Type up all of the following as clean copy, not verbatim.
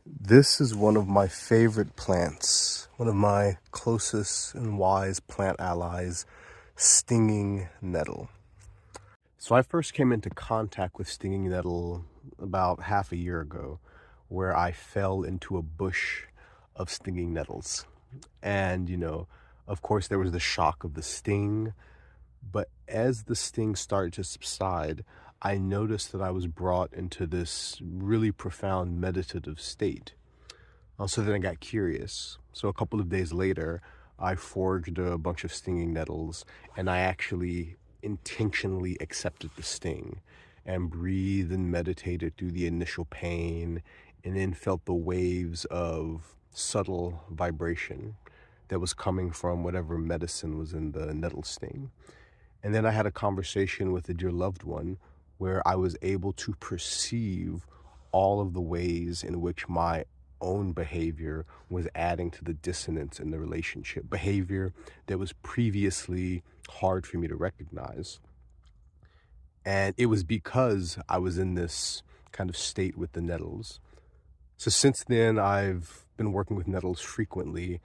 This is one of my favorite plants, one of my closest and wise plant allies, stinging nettle. So I first came into contact with stinging nettle about half a year ago, where I fell into a bush of stinging nettles. And, of course, there was the shock of the sting, but as the sting started to subside, I noticed that I was brought into this really profound meditative state. So then I got curious. So a couple of days later, I foraged a bunch of stinging nettles, and I actually intentionally accepted the sting and breathed and meditated through the initial pain, and then felt the waves of subtle vibration that was coming from whatever medicine was in the nettle sting. And then I had a conversation with a dear loved one where I was able to perceive all of the ways in which my own behavior was adding to the dissonance in the relationship, behavior that was previously hard for me to recognize. And it was because I was in this kind of state with the nettles. So since then, I've been working with nettles frequently,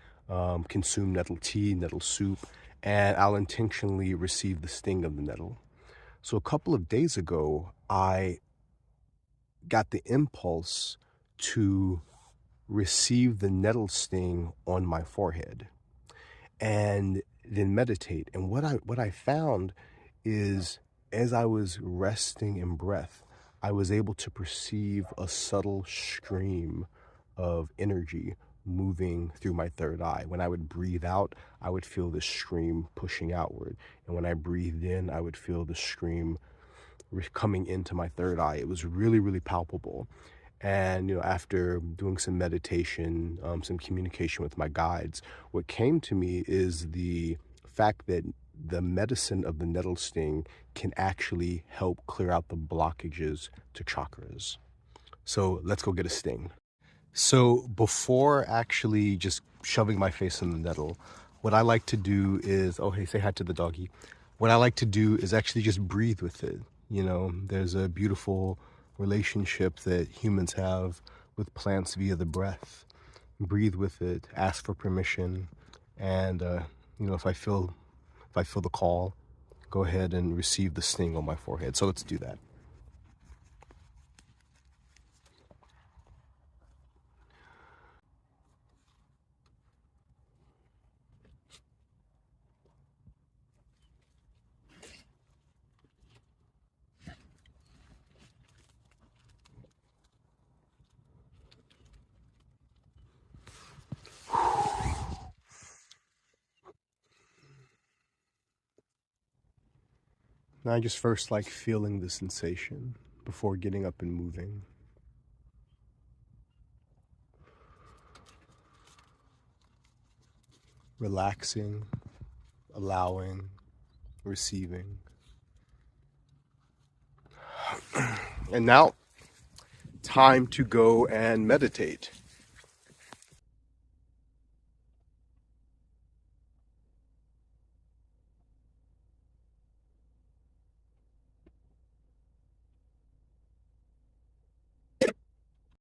consume nettle tea, nettle soup, and I'll intentionally receive the sting of the nettle. So a couple of days ago, I got the impulse to receive the nettle sting on my forehead and then meditate. And what I found is, as I was resting in breath, I was able to perceive a subtle stream of energy moving through my third eye. When I would breathe out, I would feel the stream pushing outward. And when I breathed in, I would feel the stream coming into my third eye. It was really, really palpable. And, after doing some meditation, some communication with my guides, what came to me is the fact that the medicine of the nettle sting can actually help clear out the blockages to chakras. So let's go get a sting. So before actually just shoving my face in the nettle, what I like to do is, oh, hey, say hi to the doggy. What I like to do is actually just breathe with it. There's a beautiful relationship that humans have with plants via the breath. Breathe with it, ask for permission, and if I feel the call, go ahead and receive the sting on my forehead. So let's do that. Now I just first like feeling the sensation before getting up and moving. Relaxing, allowing, receiving. And now, time to go and meditate.